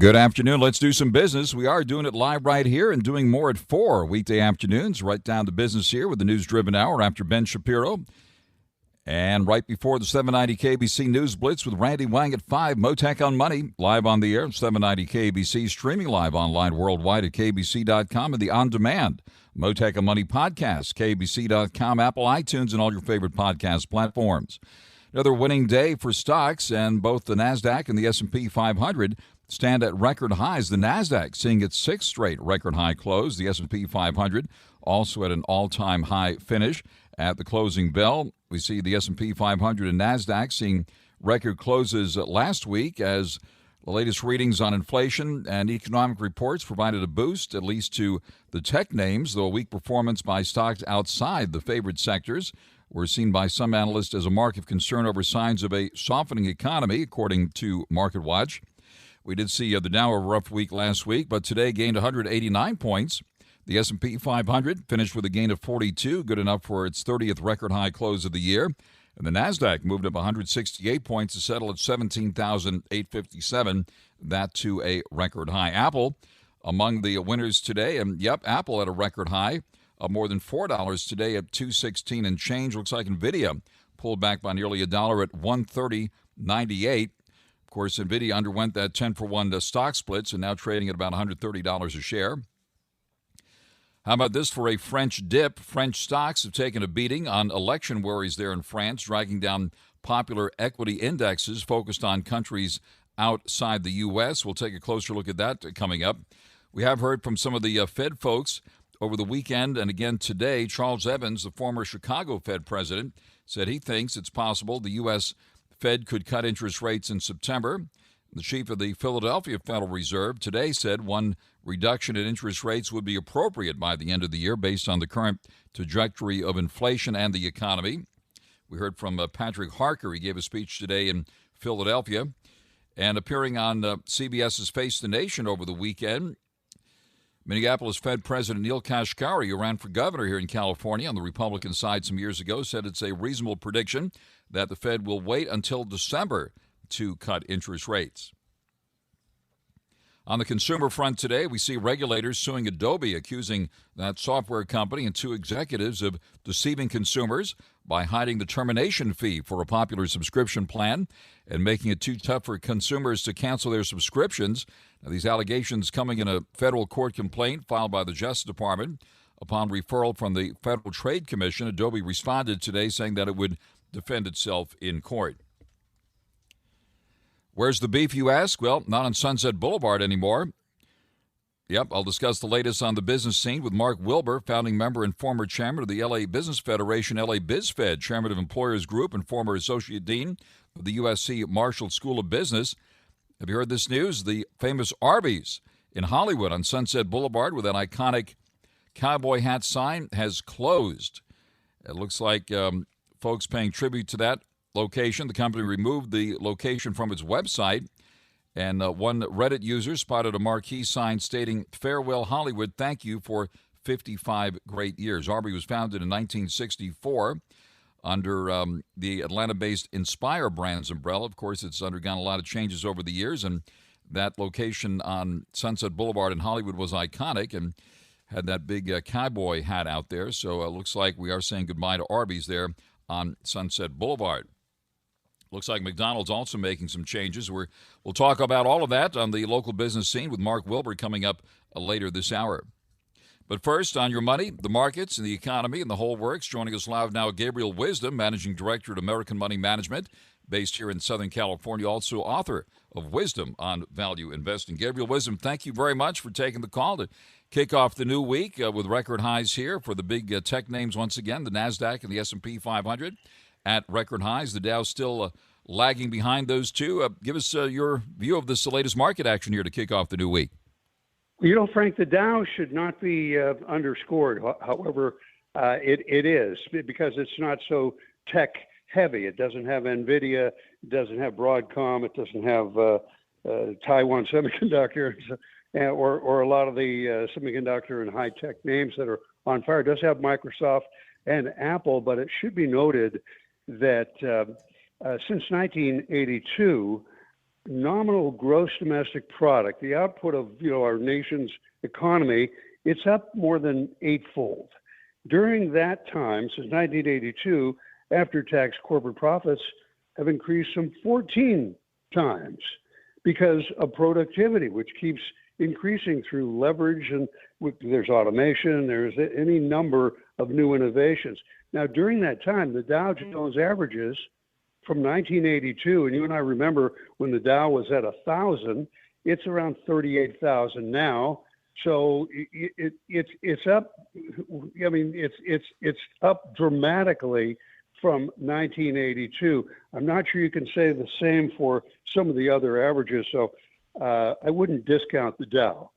Good afternoon. Let's do some business. We are doing it live right here and doing more at 4 weekday afternoons, right down to business here with the news-driven hour after Ben Shapiro. And right before the 790 KBC News Blitz with Randy Wang at 5, Mottek On Money, live on the air, 790 KBC, streaming live online worldwide at kbc.com and the on-demand Mottek On Money podcast, kbc.com, Apple, iTunes, and all your favorite podcast platforms. Another winning day for stocks, and both the NASDAQ and the S&P 500 stand at record highs. The NASDAQ seeing its sixth straight record high close. The S&P 500 also at an all-time high finish at the closing bell. We see the S&P 500 and NASDAQ seeing record closes last week as the latest readings on inflation and economic reports provided a boost, at least to the tech names, though a weak performance by stocks outside the favored sectors were seen by some analysts as a mark of concern over signs of a softening economy, according to MarketWatch. We did see the Dow a rough week last week, but today gained 189 points. The S&P 500 finished with a gain of 42, good enough for its 30th record high close of the year. And the NASDAQ moved up 168 points to settle at 17,857, that to a record high. Apple among the winners today, and Apple at a record high of more than $4 today at $216 and change. Looks like NVIDIA pulled back by nearly a dollar at $130.98. Of course, NVIDIA underwent that 10-for-1 stock splits and now trading at about $130 a share. How about this for a French dip? French stocks have taken a beating on election worries there in France, dragging down popular equity indexes focused on countries outside the U.S. We'll take a closer look at that coming up. We have heard from some of the Fed folks over the weekend and again today. Charles Evans, the former Chicago Fed president, said he thinks it's possible the U.S. Fed could cut interest rates in September. The chief of the Philadelphia Federal Reserve today said one reduction in interest rates would be appropriate by the end of the year based on the current trajectory of inflation and the economy. We heard from Patrick Harker. He gave a speech today in Philadelphia. And appearing on CBS's Face the Nation over the weekend, Minneapolis Fed President Neil Kashkari, who ran for governor here in California on the Republican side some years ago, said it's a reasonable prediction that the Fed will wait until December to cut interest rates. On the consumer front today, we see regulators suing Adobe, accusing that software company and two executives of deceiving consumers by hiding the termination fee for a popular subscription plan and making it too tough for consumers to cancel their subscriptions. Now, these allegations coming in a federal court complaint filed by the Justice Department. Upon referral from the Federal Trade Commission, Adobe responded today saying that it would defend itself in court. Where's the beef, you ask? Well, not on Sunset Boulevard anymore. I'll discuss the latest on the business scene with Mark Wilbur, founding member and former chairman of the LA Business Federation, LA BizFed, chairman of Employers Group, and former associate dean of the USC Marshall School of Business. Have you heard this news? The famous Arby's in Hollywood on Sunset Boulevard with that iconic cowboy hat sign has closed. It looks like folks paying tribute to that location. The company removed the location from its website, and one Reddit user spotted a marquee sign stating, "Farewell Hollywood, thank you for 55 great years." Arby's was founded in 1964 under the Atlanta-based Inspire Brands umbrella. Of course, it's undergone a lot of changes over the years, and that location on Sunset Boulevard in Hollywood was iconic and had that big cowboy hat out there. So it looks like we are saying goodbye to Arby's there on Sunset Boulevard. Looks like McDonald's also making some changes. We'll talk about all of that on the local business scene with Mark Wilbur coming up later this hour. But first, on your money, the markets and the economy and the whole works. Joining us live now, Gabriel Wisdom, Managing Director at American Money Management, based here in Southern California, also author of Wisdom on Value Investing. Gabriel Wisdom, thank you very much for taking the call to kick off the new week with record highs here for the big tech names once again, the NASDAQ and the S&P 500 at record highs. The Dow still lagging behind those two. Give us your view of this latest market action here to kick off the new week. You know, Frank, the Dow should not be underscored. However, it is, because it's not so tech heavy. It doesn't have NVIDIA. It doesn't have Broadcom. It doesn't have Taiwan Semiconductor or a lot of the semiconductor and high-tech names that are on fire. It does have Microsoft and Apple, but it should be noted that since 1982, nominal gross domestic product, the output of our nation's economy, it's up more than eightfold. During that time, since 1982, after-tax corporate profits have increased some 14 times because of productivity, which keeps increasing through leverage, and there's automation, there's any number of new innovations. Now, during that time, the Dow Jones averages from 1982, and you and I remember when the Dow was at 1,000, it's around 38,000 now. So it's up. I mean, it's up dramatically from 1982. I'm not sure you can say the same for some of the other averages. So I wouldn't discount the Dow.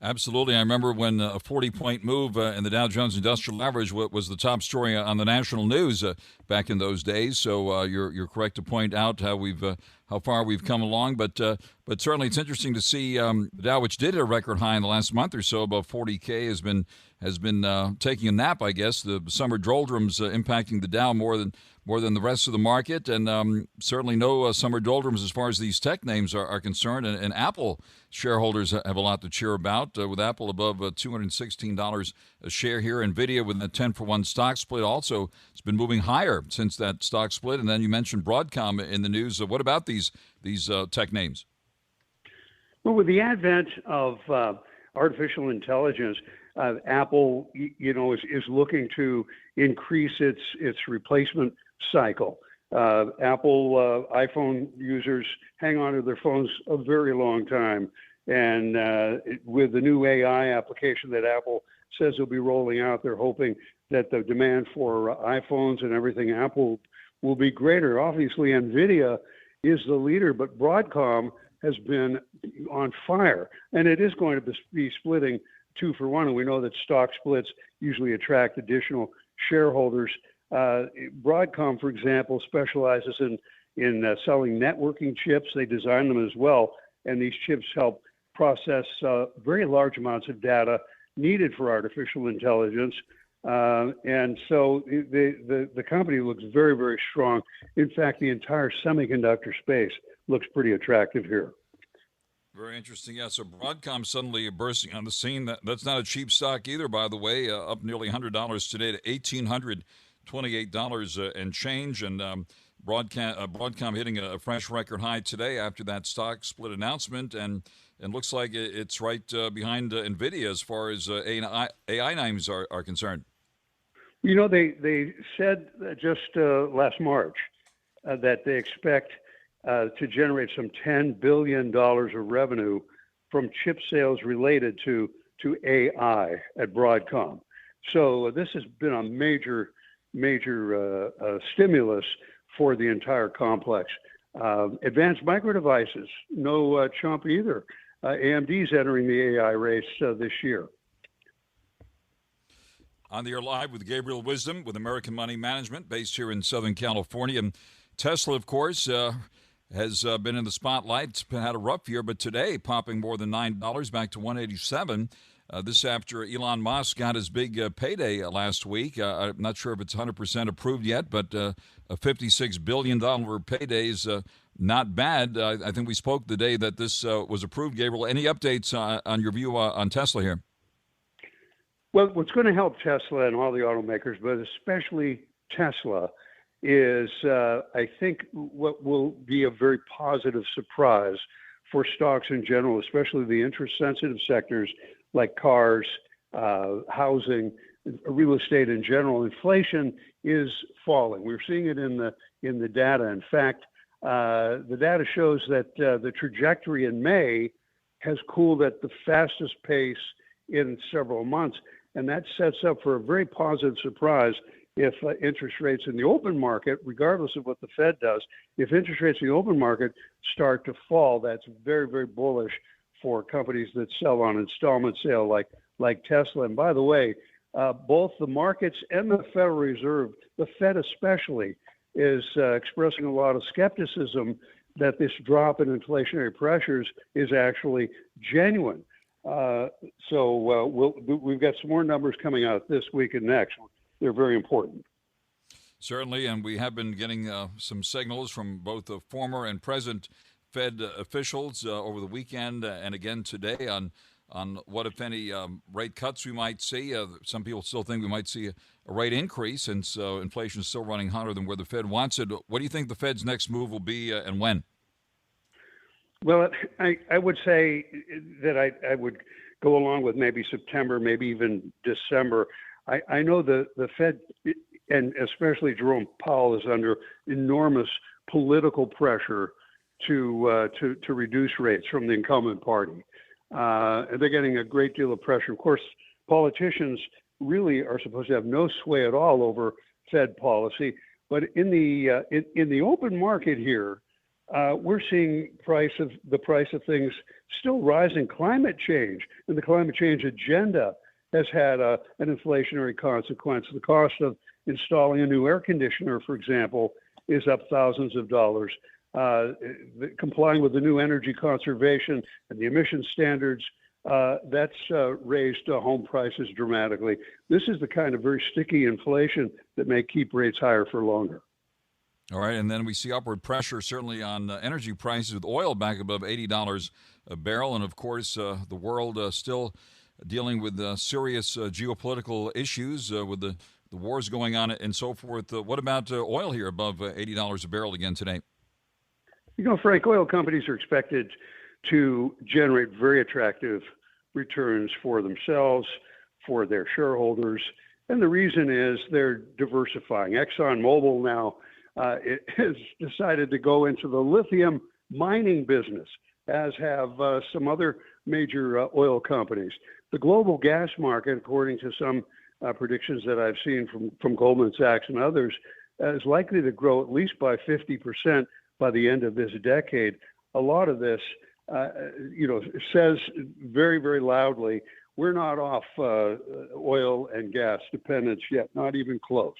Absolutely. I remember when a 40-point move in the Dow Jones Industrial Average was the top story on the national news back in those days. So you're correct to point out how far we've come along. But certainly it's interesting to see the Dow, which did hit a record high in the last month or so, above 40K, has been taking a nap, I guess. The summer doldrums impacting the Dow more than the rest of the market, and certainly no summer doldrums as far as these tech names are concerned. And Apple shareholders have a lot to cheer about, with Apple above $216 a share here. NVIDIA with a 10-for-1 stock split also has been moving higher since that stock split. And then you mentioned Broadcom in the news. What about these tech names? Well, with the advent of artificial intelligence, Apple, is looking to increase its replacement cycle. Apple iPhone users hang on to their phones a very long time, and with the new AI application that Apple says will be rolling out, they're hoping that the demand for iPhones and everything Apple will be greater. Obviously, NVIDIA is the leader, but Broadcom has been on fire, and it is going to be splitting 2-for-1, and we know that stock splits usually attract additional shareholders. Broadcom, for example, specializes in selling networking chips. They design them as well, and these chips help process very large amounts of data needed for artificial intelligence. And so the company looks very, very strong. In fact, the entire semiconductor space looks pretty attractive here. Very interesting. Yeah, so Broadcom suddenly bursting on the scene. That's not a cheap stock either, by the way, up nearly $100 today to $1,828 and change. And Broadcom hitting a fresh record high today after that stock split announcement. And looks like it's right behind NVIDIA as far as AI names are concerned. You know, they said just last March that they expect to generate some $10 billion of revenue from chip sales related to AI at Broadcom. So this has been a major stimulus for the entire complex. Advanced Micro Devices, no chump either. AMD's entering the AI race this year. On the air live with Gabriel Wisdom with American Money Management, based here in Southern California. And Tesla, of course, has been in the spotlight. It's had a rough year, but today popping more than $9 back to $187. This after Elon Musk got his big payday last week. I'm not sure if it's 100% approved yet, but a $56 billion payday is not bad. I think we spoke the day that this was approved. Gabriel, any updates on your view on Tesla here? Well, what's going to help Tesla and all the automakers, but especially Tesla, is I think what will be a very positive surprise for stocks in general, especially the interest-sensitive sectors like cars, housing, real estate in general. Inflation is falling. We're seeing it in the data. In fact, the data shows that the trajectory in May has cooled at the fastest pace in several months, and that sets up for a very positive surprise if interest rates in the open market, regardless of what the Fed does, if interest rates in the open market start to fall, that's very, very bullish for companies that sell on installment sale like Tesla. And by the way, both the markets and the Federal Reserve, the Fed especially, is expressing a lot of skepticism that this drop in inflationary pressures is actually genuine. So we've got some more numbers coming out this week and next. They're very important. Certainly, and we have been getting some signals from both the former and present Fed officials over the weekend and again today on what, if any, rate cuts we might see. Some people still think we might see a rate increase, and so inflation is still running hotter than where the Fed wants it. What do you think the Fed's next move will be and when? Well, I would say that I would go along with maybe September, maybe even December. I know the Fed, and especially Jerome Powell, is under enormous political pressure to reduce rates from the incumbent party. They're getting a great deal of pressure. Of course, politicians really are supposed to have no sway at all over Fed policy. But in the open market here, we're seeing the price of things still rising. Climate change and the climate change agenda has had an inflationary consequence. The cost of installing a new air conditioner, for example, is up thousands of dollars. Complying with the new energy conservation and the emission standards, that's raised home prices dramatically. This is the kind of very sticky inflation that may keep rates higher for longer. All right, and then we see upward pressure certainly on energy prices with oil back above $80 a barrel. And, of course, the world still dealing with serious geopolitical issues with the wars going on and so forth. What about oil here above $80 a barrel again today? You know, Frank, oil companies are expected to generate very attractive returns for themselves, for their shareholders. And the reason is they're diversifying. ExxonMobil now it has decided to go into the lithium mining business, as have some other major oil companies. The global gas market, according to some predictions that I've seen from Goldman Sachs and others, is likely to grow at least by 50% by the end of this decade. A lot of this, says very, very loudly, we're not off oil and gas dependence yet, not even close.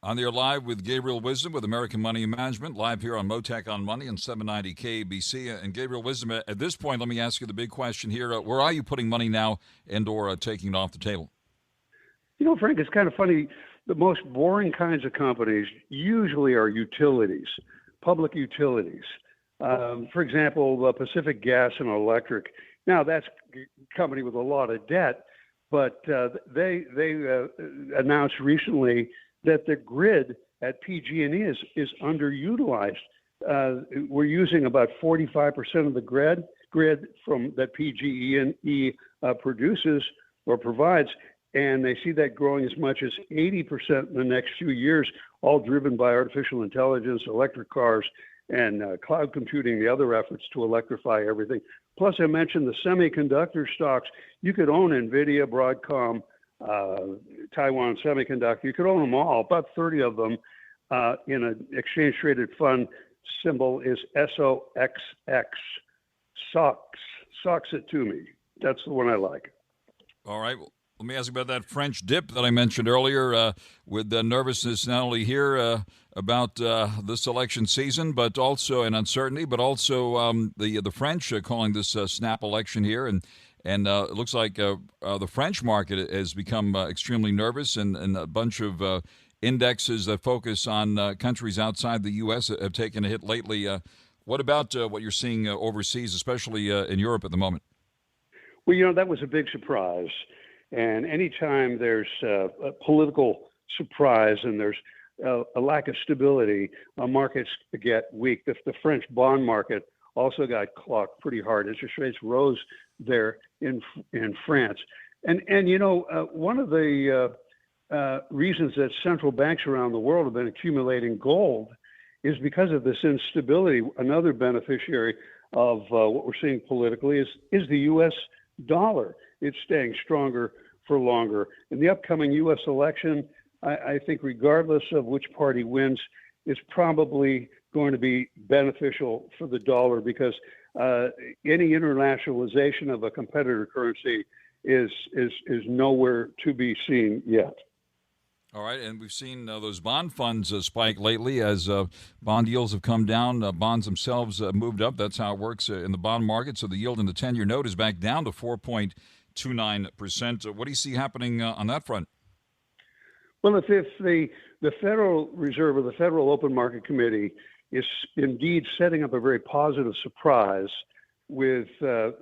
On the air live with Gabriel Wisdom with American Money Management, live here on Mottek On Money and 790 KBC. And Gabriel Wisdom, at this point, let me ask you the big question here. Where are you putting money now and or taking it off the table? You know, Frank, it's kind of funny. The most boring kinds of companies usually are utilities, public utilities. For example, Pacific Gas and Electric. Now, that's a company with a lot of debt, but they announced recently that the grid at PG&E is underutilized. We're using about 45% of the grid from that PG&E produces or provides, and they see that growing as much as 80% in the next few years, all driven by artificial intelligence, electric cars, and cloud computing, the other efforts to electrify everything. Plus, I mentioned the semiconductor stocks. You could own NVIDIA, Broadcom, Taiwan Semiconductor. You could own them all, about 30 of them, in an exchange-traded fund. Symbol is SOXX. Socks it to me. That's the one I like. All right. Well, let me ask you about that French dip that I mentioned earlier with the nervousness not only here about this election season, but also an uncertainty, but also the French calling this snap election here. And it looks like the French market has become extremely nervous, and a bunch of indexes that focus on countries outside the U.S. have taken a hit lately. What about what you're seeing overseas, especially in Europe at the moment? Well, you know, that was a big surprise. And anytime there's a political surprise and there's a lack of stability, markets get weak. The French bond market also got clocked pretty hard. Interest rates rose there in France. And you know, one of the reasons that central banks around the world have been accumulating gold is because of this instability. Another beneficiary of what we're seeing politically is the U.S. dollar. It's staying stronger for longer. In the upcoming U.S. election, I think regardless of which party wins, it's probably going to be beneficial for the dollar because any internationalization of a competitor currency is nowhere to be seen yet. All right, and we've seen those bond funds spike lately as bond yields have come down. Bonds themselves moved up. That's how it works in the bond market. So the yield in the 10-year note is back down to 4.29%. What do you see happening on that front? Well, if the Federal Reserve or the Federal Open Market Committee is indeed setting up a very positive surprise with, at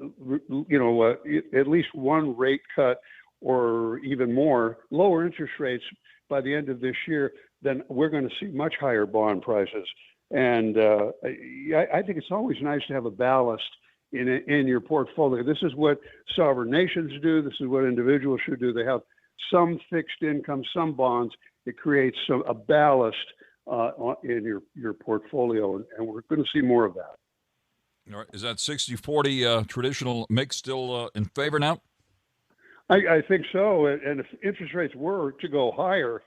least one rate cut or even more, lower interest rates by the end of this year, then we're going to see much higher bond prices. And I think it's always nice to have a ballast in your portfolio. This is what sovereign nations do. This is what individuals should do. They have some fixed income, some bonds. It creates a ballast in your portfolio, and we're going to see more of that. All right. Is that 60-40 traditional mix still in favor now? I think so. And if interest rates were to go higher,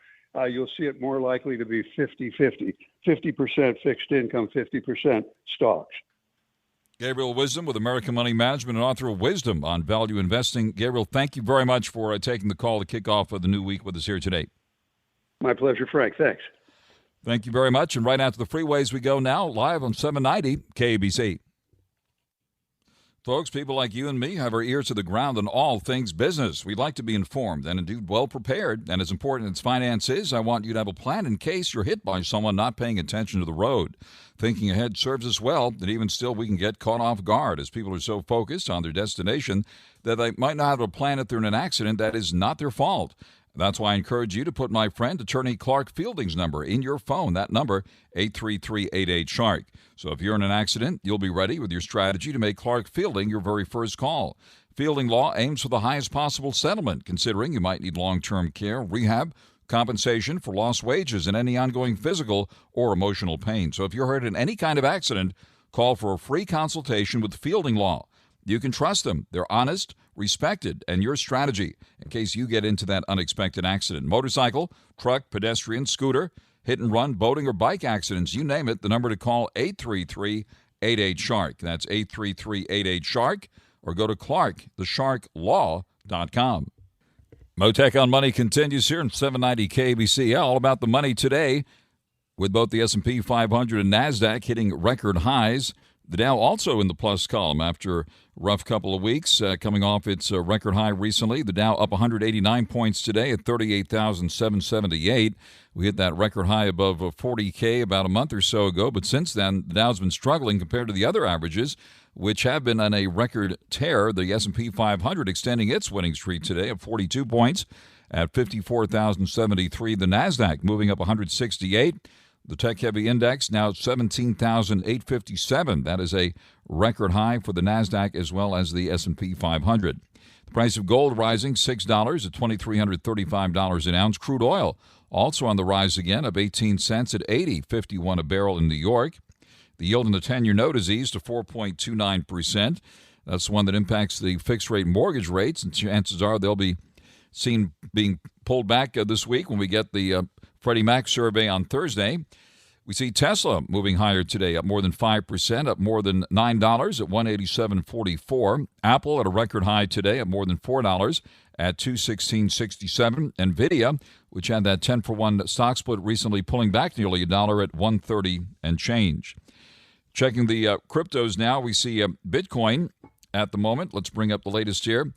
you'll see it more likely to be 50-50, 50% fixed income, 50% stocks. Gabriel Wisdom with American Money Management and author of Wisdom on Value Investing. Gabriel, thank you very much for taking the call to kick off the new week with us here today. My pleasure, Frank. Thanks. Thank you very much. And right out to the freeways we go now, live on 790 KABC. Folks, people like you and me have our ears to the ground on all things business. We'd like to be informed and indeed well prepared. And as important as finance is, I want you to have a plan in case you're hit by someone not paying attention to the road. Thinking ahead serves us well, and even still we can get caught off guard as people are so focused on their destination that they might not have a plan if they're in an accident that is not their fault. That's why I encourage you to put my friend Attorney Clark Fielding's number in your phone. That number, 833-88-SHARK. So if you're in an accident, you'll be ready with your strategy to make Clark Fielding your very first call. Fielding Law aims for the highest possible settlement, considering you might need long-term care, rehab, compensation for lost wages, and any ongoing physical or emotional pain. So if you're hurt in any kind of accident, call for a free consultation with Fielding Law. You can trust them. They're honest, respected, and your strategy in case you get into that unexpected accident. Motorcycle, truck, pedestrian, scooter, hit and run, boating, or bike accidents, you name it, the number to call, 833-88-SHARK. That's 833-88-SHARK, or go to clarkthesharklaw.com. Mottek On Money continues here in 790 KBC. All about the money today with both the S&P 500 and NASDAQ hitting record highs. The Dow also in the plus column after a rough couple of weeks, coming off its record high recently. The Dow up 189 points today at 38,778. We hit that record high above 40K about a month or so ago, but since then, the Dow's been struggling compared to the other averages, which have been on a record tear. The S&P 500 extending its winning streak today at 42 points at 54,073. The NASDAQ moving up 168. The tech-heavy index now at 17,857. That is a record high for the NASDAQ as well as the S&P 500. The price of gold rising $6 at $2,335 an ounce. Crude oil also on the rise again, up 18 cents at $80.51 a barrel in New York. The yield on the 10-year note has eased to 4.29%. That's the one that impacts the fixed-rate mortgage rates, and chances are they'll be seen being pulled back this week when we get the Freddie Mac survey on Thursday. We see Tesla moving higher today, up more than 5%, up more than $9 at $187.44. Apple at a record high today, at more than $4 at $216.67. Nvidia, which had that 10-for-1 stock split recently, pulling back nearly $1 at $130 and change. Checking the cryptos now, we see Bitcoin at the moment. Let's bring up the latest here.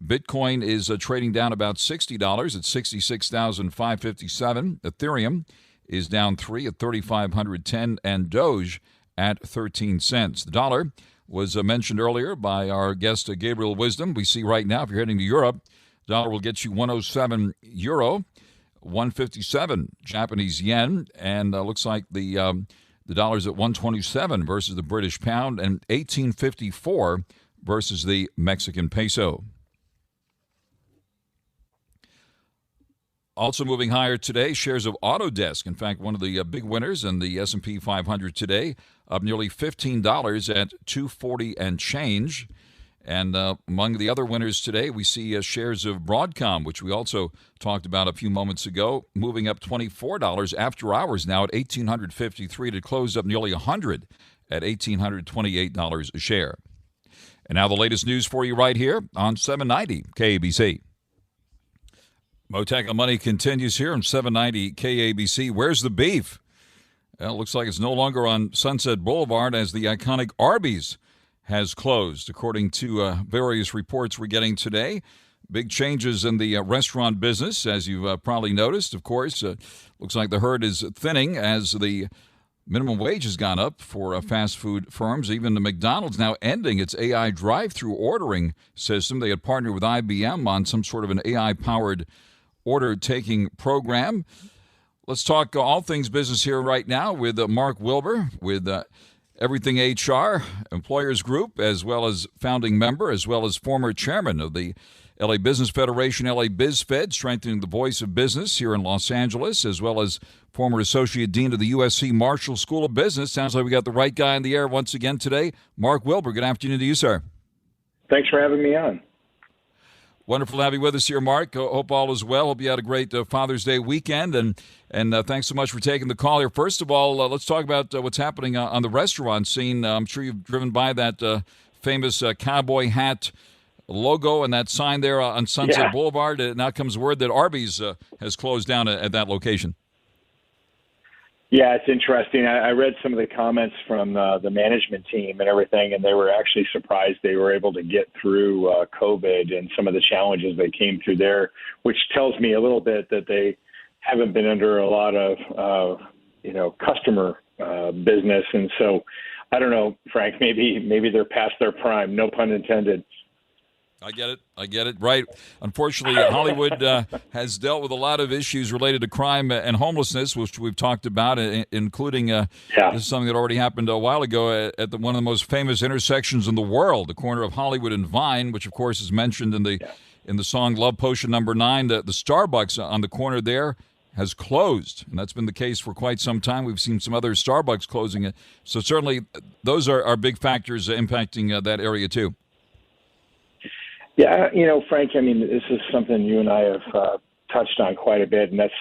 Bitcoin is trading down about $60 at $66,557. Ethereum is down 3 at $3,510, and Doge at 13 cents. The dollar was mentioned earlier by our guest Gabriel Wisdom. We see right now, if you're heading to Europe, the dollar will get you 107 euro, 157 Japanese yen, and looks like the dollar's at 127 versus the British pound, and 1854 versus the Mexican peso. Also moving higher today, shares of Autodesk. In fact, one of the big winners in the S&P 500 today, up nearly $15 at $240 and change. And among the other winners today, we see shares of Broadcom, which we also talked about a few moments ago, moving up $24 after hours now at $1,853 to close up nearly $100 at $1,828 a share. And now the latest news for you right here on 790 KABC. Mottek On Money continues here on 790 KABC. Where's the beef? Well, it looks like it's no longer on Sunset Boulevard as the iconic Arby's has closed, according to various reports we're getting today. Big changes in the restaurant business, as you've probably noticed. Of course, looks like the herd is thinning as the Minimum wage has gone up for fast food firms. Even the McDonald's now ending its AI drive-through ordering system. They had partnered with IBM on some sort of an AI-powered order-taking program. Let's talk all things business here right now with Mark Wilbur with Everything HR Employers Group, as well as founding member, as well as former chairman of the LA Business Federation, LA BizFed, strengthening the voice of business here in Los Angeles, as well as former associate dean of the USC Marshall School of Business. Sounds like we got the right guy in the air once again today. Mark Wilbur, good afternoon to you, sir. Thanks for having me on. Wonderful to have you with us here, Mark. Hope all is well. Hope you had a great Father's Day weekend, and thanks so much for taking the call here. First of all, let's talk about what's happening on the restaurant scene. I'm sure you've driven by that famous cowboy hat logo and that sign there on Sunset Boulevard. Now comes word that Arby's has closed down at that location. Yeah, it's interesting. I read some of the comments from the management team and everything, and they were actually surprised they were able to get through COVID and some of the challenges they came through there, which tells me a little bit that they haven't been under a lot of, customer business. And so, I don't know, Frank, maybe they're past their prime, no pun intended. I get it. Right. Unfortunately, Hollywood has dealt with a lot of issues related to crime and homelessness, which we've talked about, including this is something that already happened a while ago at one of the most famous intersections in the world, the corner of Hollywood and Vine, which, of course, is mentioned in the song Love Potion Number 9. The Starbucks on the corner there has closed, and that's been the case for quite some time. We've seen some other Starbucks closing it. So certainly those are big factors impacting that area, too. Yeah, Frank, I mean, this is something you and I have touched on quite a bit, and that's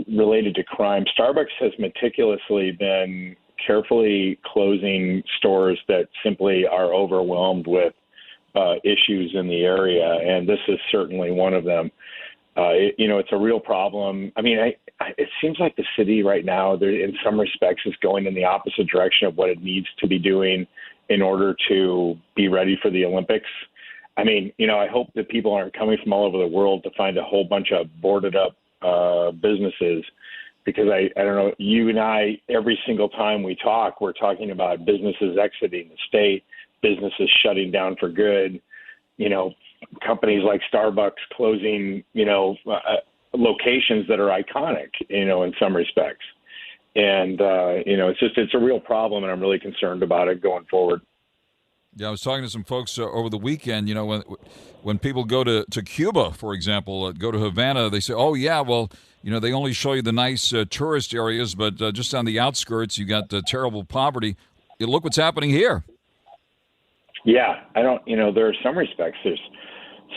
related to crime. Starbucks has meticulously been carefully closing stores that simply are overwhelmed with issues in the area, and this is certainly one of them. It's a real problem. I mean, it seems like the city right now, in some respects, is going in the opposite direction of what it needs to be doing in order to be ready for the Olympics. I mean, I hope that people aren't coming from all over the world to find a whole bunch of boarded up businesses, because I don't know, you and I, every single time we talk, we're talking about businesses exiting the state, businesses shutting down for good, companies like Starbucks closing, locations that are iconic, in some respects. And, it's a real problem, and I'm really concerned about it going forward. Yeah, I was talking to some folks over the weekend. When people go to Cuba, for example, go to Havana, they say, oh, yeah, well, they only show you the nice tourist areas, but just on the outskirts, you got terrible poverty. Look what's happening here. Yeah, there are some respects. There's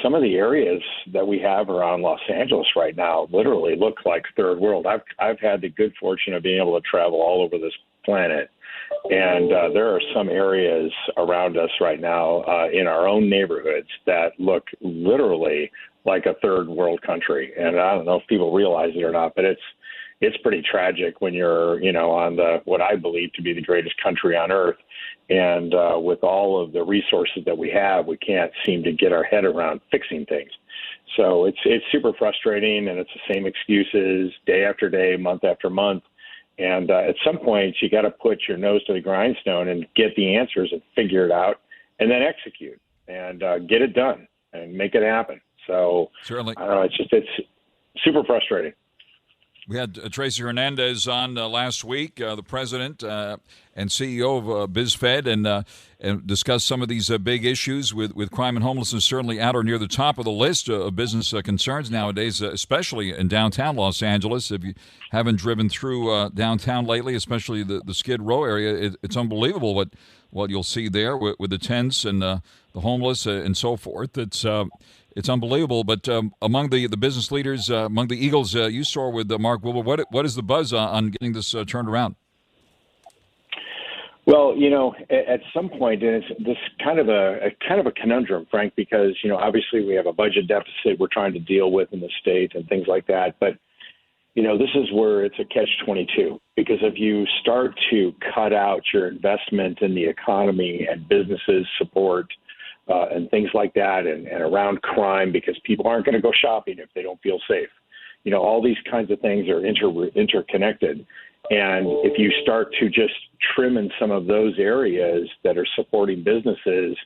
some of the areas that we have around Los Angeles right now literally look like third world. I've had the good fortune of being able to travel all over this planet. And there are some areas around us right now in our own neighborhoods that look literally like a third world country. And I don't know if people realize it or not, but it's pretty tragic when you're, on what I believe to be the greatest country on earth. And with all of the resources that we have, we can't seem to get our head around fixing things. So it's super frustrating, and it's the same excuses day after day, month after month. And at some point, you got to put your nose to the grindstone and get the answers and figure it out, and then execute and get it done and make it happen. So certainly, I don't know, it's super frustrating. We had Tracy Hernandez on last week, the president and CEO of BizFed, and discussed some of these big issues with crime and homelessness, certainly at or near the top of the list of business concerns nowadays, especially in downtown Los Angeles. If you haven't driven through downtown lately, especially the Skid Row area, it's unbelievable what you'll see there with the tents and the homeless and so forth. It's unbelievable. But among the business leaders, among the Eagles you saw with Mark Wilbur, what is the buzz on getting this turned around? Well, at some point, and it's this kind of a conundrum, Frank, because obviously we have a budget deficit we're trying to deal with in the state and things like that. But this is where it's a catch-22, because if you start to cut out your investment in the economy and businesses support and things like that, and around crime, because people aren't going to go shopping if they don't feel safe. All these kinds of things are interconnected. And if you start to just trim in some of those areas that are supporting businesses,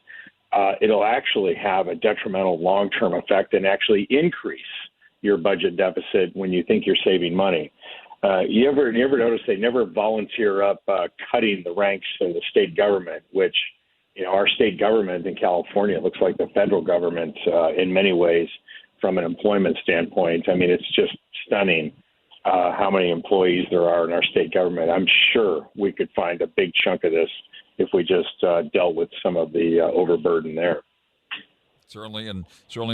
it'll actually have a detrimental long-term effect and actually increase your budget deficit when you think you're saving money. You ever notice they never volunteer up cutting the ranks of the state government, which, our state government in California looks like the federal government in many ways from an employment standpoint. I mean, it's just stunning how many employees there are in our state government. I'm sure we could find a big chunk of this if we just dealt with some of the overburden there. Certainly in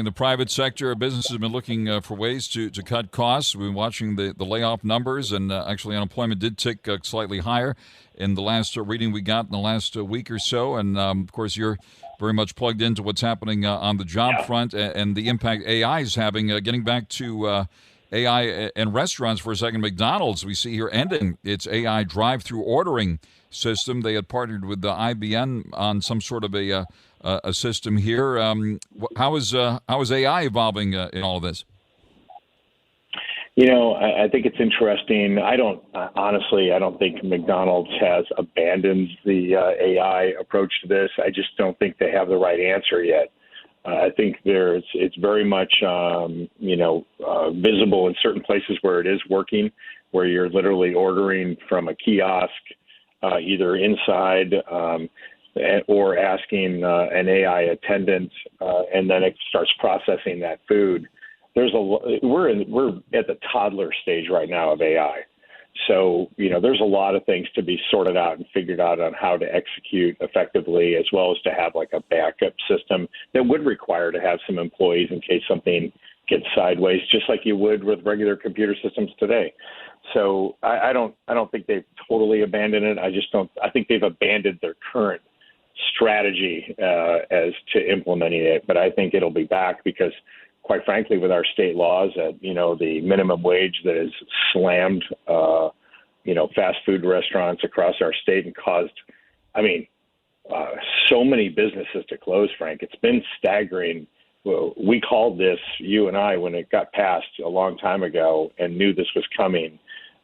the private sector, businesses have been looking for ways to cut costs. We've been watching the layoff numbers, and actually unemployment did tick slightly higher in the last reading we got in the last week or so. And, of course, you're very much plugged into what's happening on the job front and the impact AI is having. Getting back to AI and restaurants for a second, McDonald's, we see here ending its AI drive-through ordering system. They had partnered with the IBM on some sort of a system here. How is AI evolving in all of this? I think it's interesting. I don't think McDonald's has abandoned the AI approach to this. I just don't think they have the right answer yet. I think it's very much, visible in certain places where it is working, where you're literally ordering from a kiosk, either inside or asking an AI attendant, and then it starts processing that food. We're at the toddler stage right now of AI. So, there's a lot of things to be sorted out and figured out on how to execute effectively, as well as to have like a backup system that would require to have some employees in case something gets sideways, just like you would with regular computer systems today. So I don't think they've totally abandoned it. I think they've abandoned their current strategy as to implementing it, but I think it'll be back because, quite frankly, with our state laws, the minimum wage that has slammed, fast food restaurants across our state and caused, so many businesses to close, Frank. It's been staggering. We called this, you and I, when it got passed a long time ago and knew this was coming.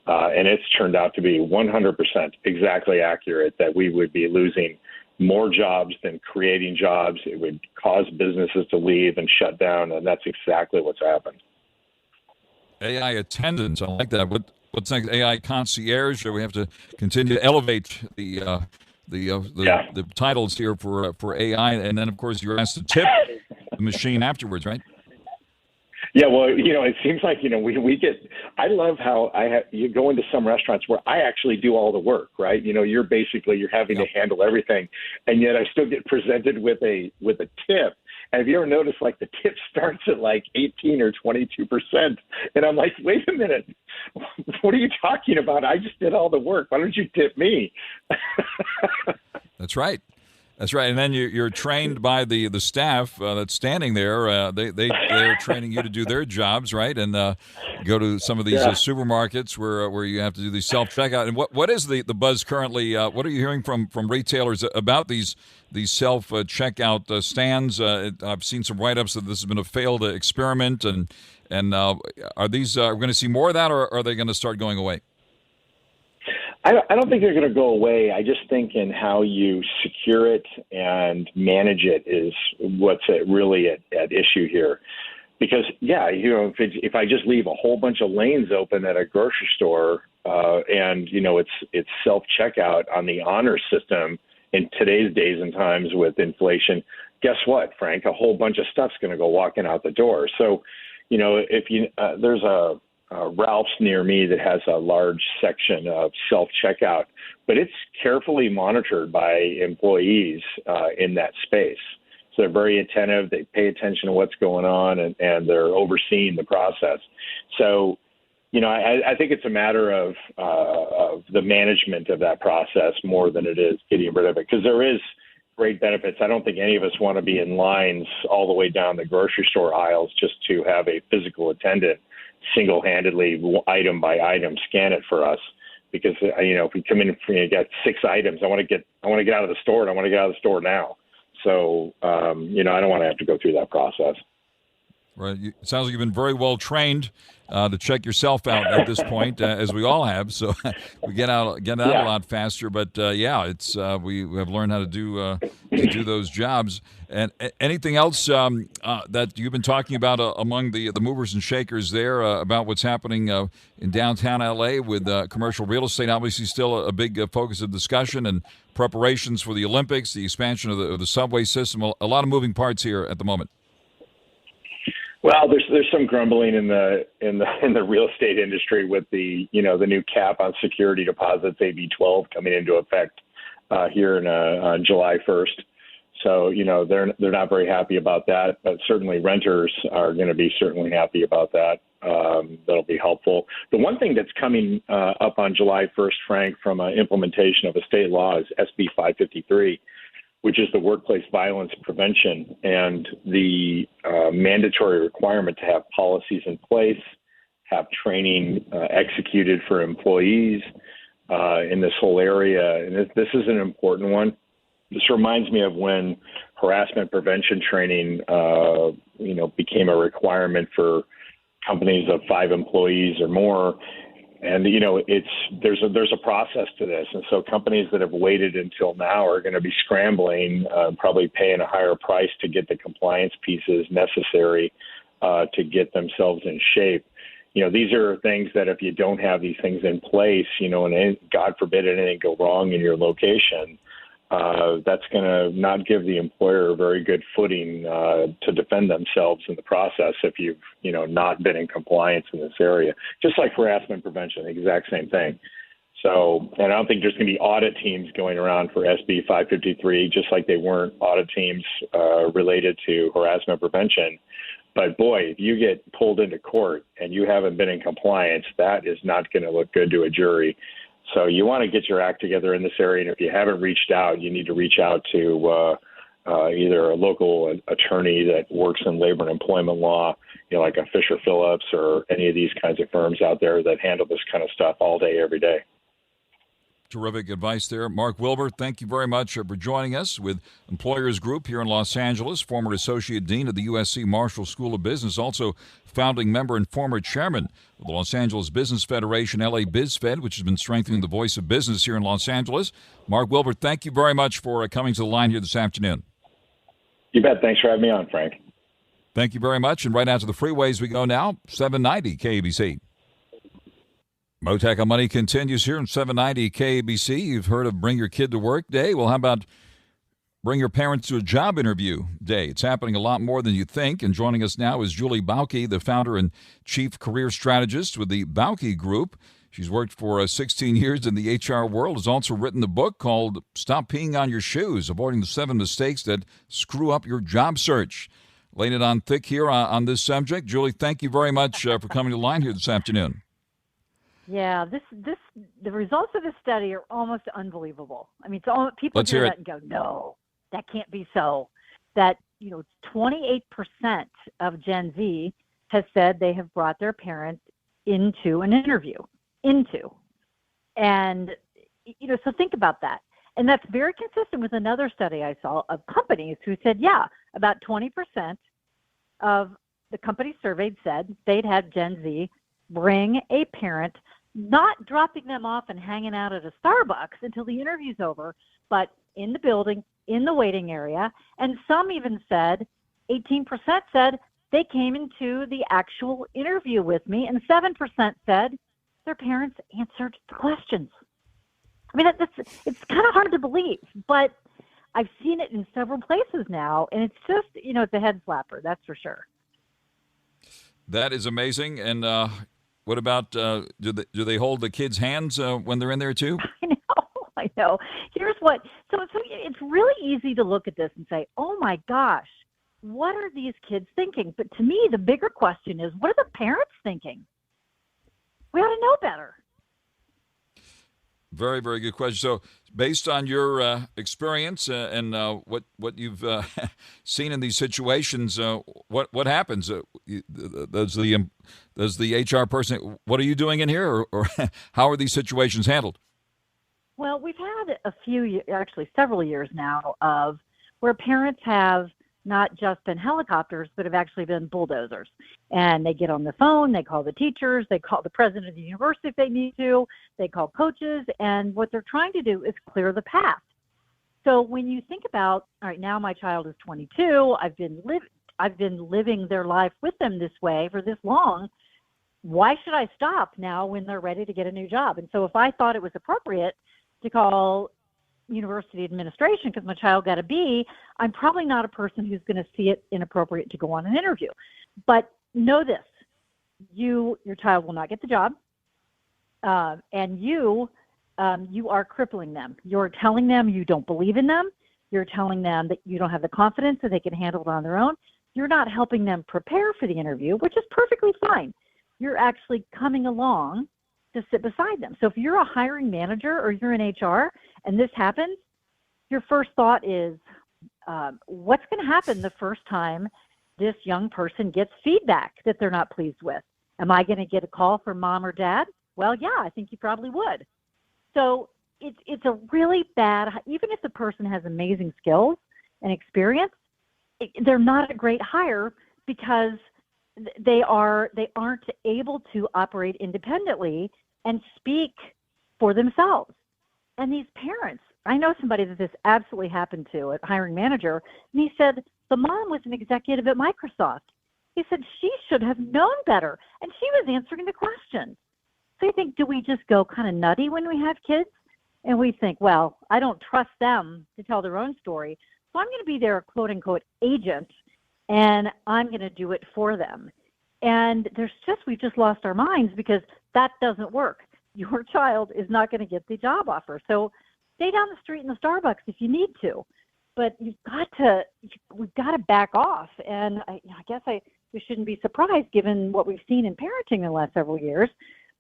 And it's turned out to be 100% exactly accurate that we would be losing more jobs than creating jobs. It would cause businesses to leave and shut down, and that's exactly what's happened. AI attendants, I like that. What's next? AI concierge? We have to continue to elevate the titles here for AI, and then of course you're asked to tip the machine afterwards, right? Yeah, well, it seems like, we get, I love how you go into some restaurants where I actually do all the work, right? You're having to handle everything. And yet I still get presented with a tip. And have you ever noticed like the tip starts at like 18 or 22%? And I'm like, wait a minute, what are you talking about? I just did all the work. Why don't you tip me? That's right. That's right, and then you're trained by the staff that's standing there. They're training you to do their jobs, right? And go to some of these supermarkets where you have to do the self checkout. And what is the buzz currently? What are you hearing from retailers about these self checkout stands? I've seen some write ups that this has been a failed experiment, and are we going to see more of that, or are they going to start going away? I don't think they're going to go away. I just think in how you secure it and manage it is what's really at issue here. Because, if I just leave a whole bunch of lanes open at a grocery store and, it's self-checkout on the honor system in today's days and times with inflation, guess what, Frank? A whole bunch of stuff's going to go walking out the door. So, there's a Ralph's near me that has a large section of self-checkout, but it's carefully monitored by employees in that space. So they're very attentive. They pay attention to what's going on, and they're overseeing the process. So, I think it's a matter of the management of that process more than it is getting rid of it, because there is great benefits. I don't think any of us want to be in lines all the way down the grocery store aisles just to have a physical attendant single-handedly, item by item, scan it for us. Because if we come in and you got 6 items, I want to get out of the store, and I want to get out of the store now. So I don't want to have to go through that process. Right. It sounds like you've been very well trained to check yourself out at this point, as we all have. So we get out a lot faster. But it's we have learned how to do those jobs. And anything else that you've been talking about among the movers and shakers there about what's happening in downtown LA with commercial real estate? Obviously, still a big focus of discussion and preparations for the Olympics, the expansion of the subway system. A lot of moving parts here at the moment. Well, there's some grumbling in the real estate industry with the new cap on security deposits, AB 12, coming into effect here on July 1st. So they're not very happy about that, but certainly renters are going to be certainly happy about that. That'll be helpful. The one thing that's coming up on July 1st, Frank, from implementation of a state law is SB 553. Which is the workplace violence prevention and the mandatory requirement to have policies in place, have training executed for employees in this whole area. And this is an important one. This reminds me of when harassment prevention training, became a requirement for companies of 5 employees or more. And there's a process to this, and so companies that have waited until now are going to be scrambling, probably paying a higher price to get the compliance pieces necessary to get themselves in shape. These are things that if you don't have these things in place, and God forbid anything go wrong in your location, that's going to not give the employer a very good footing to defend themselves in the process if you've not been in compliance in this area. Just like harassment prevention, the exact same thing. So, and I don't think there's going to be audit teams going around for SB 553, just like they weren't audit teams related to harassment prevention. But boy, if you get pulled into court and you haven't been in compliance, that is not going to look good to a jury. So you want to get your act together in this area, and if you haven't reached out, you need to reach out to either a local attorney that works in labor and employment law, like a Fisher Phillips or any of these kinds of firms out there that handle this kind of stuff all day, every day. Terrific advice there. Mark Wilbur, thank you very much for joining us with Employers Group here in Los Angeles, former Associate Dean of the USC Marshall School of Business, also founding member and former chairman of the Los Angeles Business Federation, LA BizFed, which has been strengthening the voice of business here in Los Angeles. Mark Wilbur, thank you very much for coming to the line here this afternoon. You bet. Thanks for having me on, Frank. Thank you very much. And right out to the freeways we go now, 790 KABC. Mottek On Money continues here on 790 KABC. You've heard of Bring Your Kid to Work Day. Well, how about Bring Your Parents to a Job Interview Day? It's happening a lot more than you think. And joining us now is Julie Bauke, the founder and chief career strategist with the Bauke Group. She's worked for 16 years in the HR world, has also written a book called Stop Peeing on Your Shoes, Avoiding the 7 Mistakes That Screw Up Your Job Search. Laying it on thick here on this subject. Julie, thank you very much for coming to the line here this afternoon. Yeah, the results of this study are almost unbelievable. I mean, people Let's hear hear that and go, no, that can't be so. That, 28% of Gen Z has said they have brought their parents into an interview. And, so think about that. And that's very consistent with another study I saw of companies who said, about 20% of the companies surveyed said they'd have Gen Z bring a parent, not dropping them off and hanging out at a Starbucks until the interview's over, but in the building, in the waiting area. And some even said, 18% said they came into the actual interview with me, and 7% said their parents answered the questions. I mean, it's kind of hard to believe, but I've seen it in several places now, and it's just, it's a head slapper, that's for sure. That is amazing. And what about, do they hold the kids' hands when they're in there too? I know. Here's what, so it's really easy to look at this and say, oh my gosh, what are these kids thinking? But to me, the bigger question is, what are the parents thinking? We ought to know better. Very, very good question. So based on your experience and what you've seen in these situations, what happens? Does the HR person, what are you doing in here, or how are these situations handled? Well, we've had several years now of where parents have not just been helicopters, but have actually been bulldozers. And they get on the phone, they call the teachers, they call the president of the university if they need to, they call coaches, and what they're trying to do is clear the path. So when you think about, all right, now my child is 22, I've been living their life with them this way for this long. Why should I stop now when they're ready to get a new job? And so if I thought it was appropriate to call university administration because my child got a B, I'm probably not a person who's going to see it inappropriate to go on an interview. But know this, your child will not get the job, and you are crippling them. You're telling them you don't believe in them. You're telling them that you don't have the confidence that they can handle it on their own. You're not helping them prepare for the interview, which is perfectly fine. You're actually coming along to sit beside them. So if you're a hiring manager or you're in HR and this happens, your first thought is, what's going to happen the first time this young person gets feedback that they're not pleased with? Am I going to get a call from mom or dad? Well, yeah, I think you probably would. So it's a really bad, even if the person has amazing skills and experience, they're not a great hire because they aren't able to operate independently and speak for themselves. And these parents, I know somebody that this absolutely happened to, a hiring manager, and he said the mom was an executive at Microsoft. He said she should have known better, and she was answering the questions. So you think, do we just go kind of nutty when we have kids? And we think, well, I don't trust them to tell their own story, so I'm going to be their quote-unquote agent, and I'm going to do it for them. And we've just lost our minds because that doesn't work. Your child is not going to get the job offer. So stay down the street in the Starbucks if you need to, but we've got to back off. And I guess we shouldn't be surprised given what we've seen in parenting in the last several years,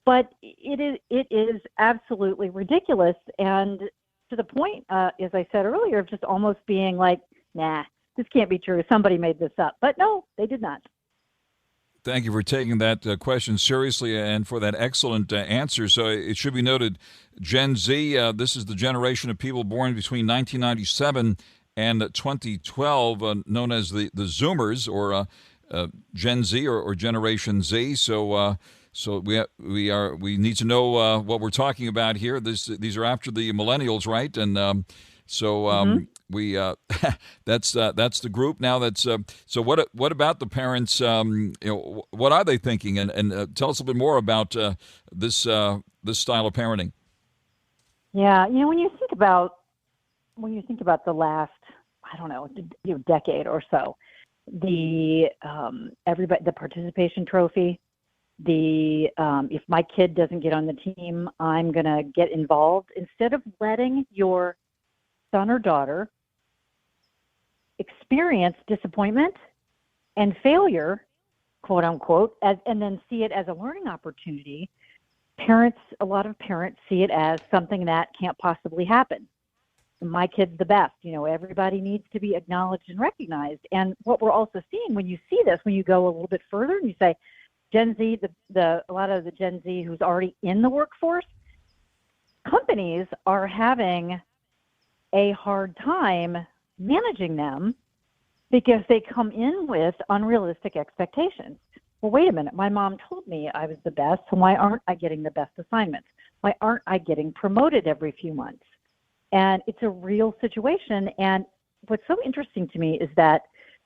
but it is absolutely ridiculous. And to the point, as I said earlier, of just almost being like, nah, this can't be true. Somebody made this up. But no, they did not. Thank you for taking that question seriously and for that excellent answer. So it should be noted, Gen Z, this is the generation of people born between 1997 and 2012, known as the Zoomers, or Gen Z or Generation Z. So we need to know what we're talking about here. These are after the millennials, right? And we that's the group now. So what about the parents? What are they thinking? And tell us a bit more about this style of parenting. Yeah, when you think about the last, decade or so, the participation trophy, if my kid doesn't get on the team, I'm gonna get involved. Instead of letting your son or daughter experience disappointment and failure, quote unquote, and then see it as a learning opportunity, a lot of parents see it as something that can't possibly happen. My kid's the best. Everybody needs to be acknowledged and recognized. And what we're also seeing when you see this, when you go a little bit further and you say, Gen Z, a lot of the Gen Z who's already in the workforce, companies are having a hard time managing them because they come in with unrealistic expectations. Well, wait a minute. My mom told me I was the best, so why aren't I getting the best assignments? Why aren't I getting promoted every few months? And it's a real situation. And what's so interesting to me is that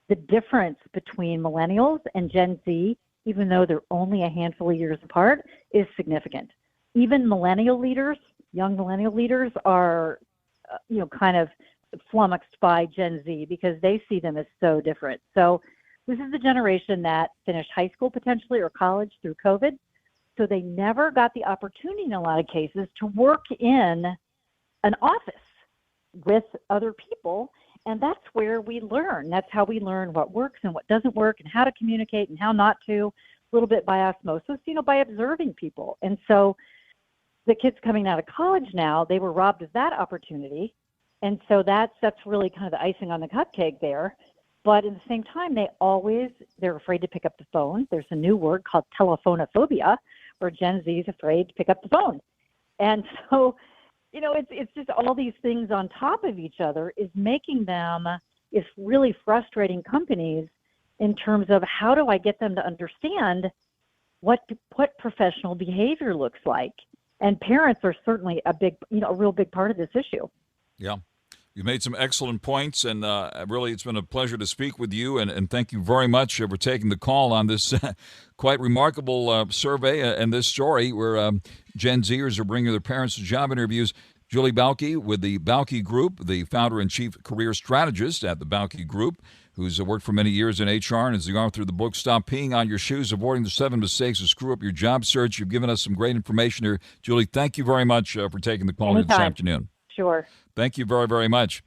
the difference between millennials and Gen Z, even though they're only a handful of years apart, is significant. Even young millennial leaders are kind of flummoxed by Gen Z because they see them as so different. So this is the generation that finished high school potentially or college through COVID. So they never got the opportunity in a lot of cases to work in an office with other people. And that's where we learn. That's how we learn what works and what doesn't work and how to communicate and how not to, a little bit by osmosis, by observing people. And so the kids coming out of college now, they were robbed of that opportunity. And so that's really kind of the icing on the cupcake there. But at the same time, they're afraid to pick up the phone. There's a new word called telephonophobia, where Gen Z is afraid to pick up the phone. And so, it's just all these things on top of each other is making them is really frustrating companies in terms of how do I get them to understand what professional behavior looks like. And parents are certainly a real big part of this issue. Yeah. You made some excellent points, and really it's been a pleasure to speak with you, and thank you very much for taking the call on this quite remarkable survey and this story where Gen Zers are bringing their parents to job interviews. Julie Balke with the Balke Group, the founder and chief career strategist at the Balke Group, who's worked for many years in HR and is the author of the book, Stop Peeing on Your Shoes, Avoiding the 7 Mistakes That Screw Up Your Job Search. You've given us some great information here. Julie, thank you very much for taking the call this afternoon. Sure. Thank you very, very much.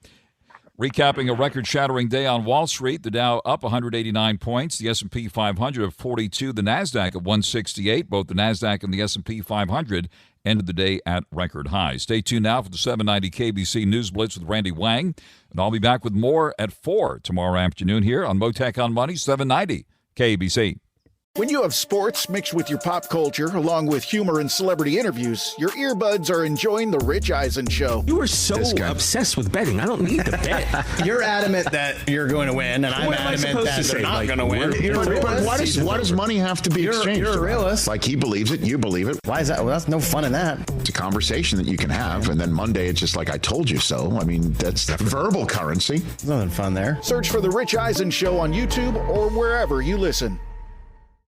Recapping a record-shattering day on Wall Street, the Dow up 189 points, the S&P 500 of 42, the NASDAQ of 168. Both the NASDAQ and the S&P 500 ended the day at record highs. Stay tuned now for the 790 KBC News Blitz with Randy Wang, and I'll be back with more at 4 tomorrow afternoon here on Mottek On Money, 790 KBC. When you have sports mixed with your pop culture, along with humor and celebrity interviews, your earbuds are enjoying The Rich Eisen Show. You are so obsessed with betting. I don't need the bet. You're adamant that you're going to win, and I'm adamant that they're not going to win. But why does money have to be exchanged? You're a realist. Like he believes it, you believe it. Why is that? Well, that's no fun in that. It's a conversation that you can have, and then Monday it's just like, I told you so. I mean, that's verbal currency. There's nothing fun there. Search for The Rich Eisen Show on YouTube or wherever you listen.